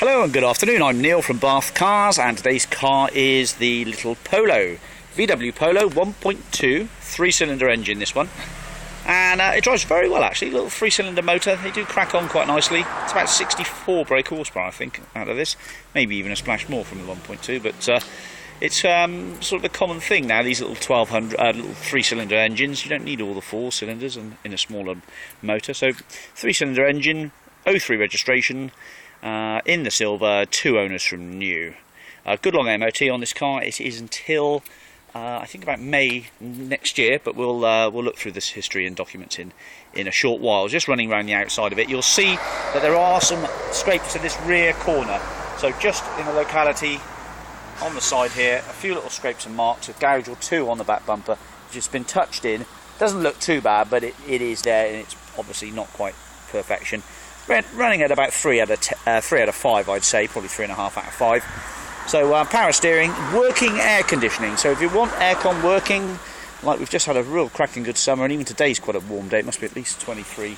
Hello and good afternoon, I'm Neil from Bath Cars, and today's car is the little Polo, VW Polo 1.2 3-cylinder engine, this one. And it drives very well actually, little 3-cylinder motor. They do crack on quite nicely. It's about 64 brake horsepower I think out of this, maybe even a splash more from the 1.2, but it's sort of a common thing now, these little 1200 little 3-cylinder engines. You don't need all the 4 cylinders in a smaller motor. So 3-cylinder engine, 03 registration, in the silver, 2 owners from new. Good long MOT on this car. It is until I think about May next year, but we'll look through this history and documents in a short while. Just running around the outside of it, you'll see that there are some scrapes in this rear corner. So just in the locality on the side here, a few little scrapes and marks, a gouge or 2 on the back bumper, which has been touched in. Doesn't look too bad, but it is there, and it's obviously not quite perfection. Running at about 3 out of 5, I'd say, probably 3.5 out of 5. So power steering, working air conditioning. So if you want aircon working, like we've just had a real cracking good summer, and even today's quite a warm day, it must be at least 23,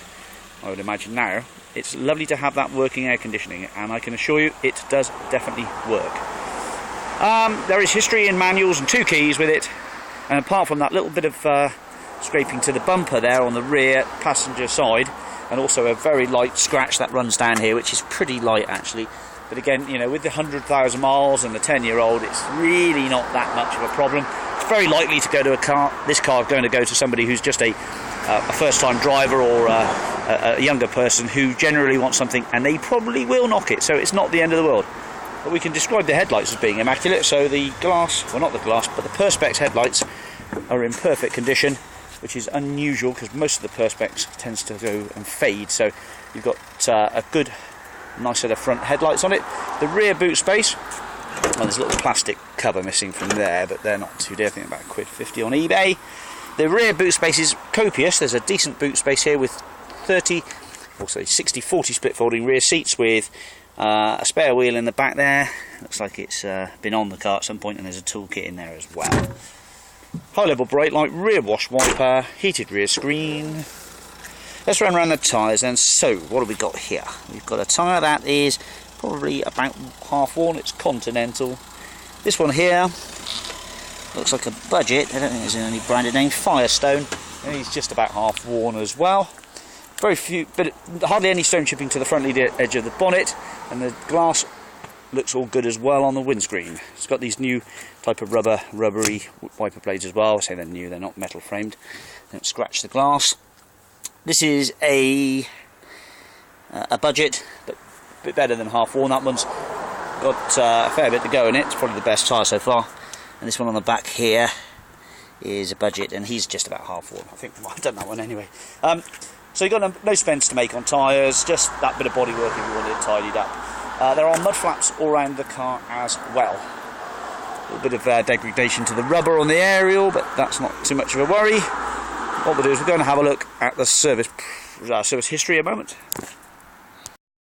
I would imagine now. It's lovely to have that working air conditioning, and I can assure you it does definitely work. There is history in manuals and 2 keys with it, and apart from that little bit of scraping to the bumper there on the rear passenger side, and also a very light scratch that runs down here, which is pretty light actually. But again, you know, with the 100,000 miles and the 10-year-old, it's really not that much of a problem. It's very likely to go to a car. This car is going to go to somebody who's just a first-time driver, or a younger person who generally wants something, and they probably will knock it. So it's not the end of the world. But we can describe the headlights as being immaculate. So the glass, well, not the glass, but the Perspex headlights are in perfect condition, which is unusual because most of the Perspex tends to go and fade. So you've got a good, nice set of front headlights on it. The rear boot space, well, there's a little plastic cover missing from there, but they're not too dear. I think about £1.50 on eBay. The rear boot space is copious. There's a decent boot space here with 60-40 split folding rear seats with a spare wheel in the back there. Looks like it's been on the car at some point, and there's a toolkit in there as well. High level brake light, rear wash wiper, heated rear screen. Let's run around the tyres then. So what have we got here? We've got a tyre that is probably about half worn. It's Continental. This one here looks like a Budget. I don't think there's any branded name. Firestone, and he's just about half worn as well. Very few, but hardly any stone chipping to the front lead edge of the bonnet, and the glass looks all good as well on the windscreen. It's got these new type of rubbery wiper blades as well. I say they're new, they're not metal framed. They don't scratch the glass. This is a Budget, but a bit better than half worn. That one's got a fair bit to go in it. It's probably the best tyre so far. And this one on the back here is a Budget, and he's just about half worn. I think I've done that one anyway. So you've got no spends to make on tyres, just that bit of bodywork if you want it tidied up. There are mud flaps all around the car as well. A little bit of degradation to the rubber on the aerial, but that's not too much of a worry. What we'll do is we're going to have a look at the service history in a moment.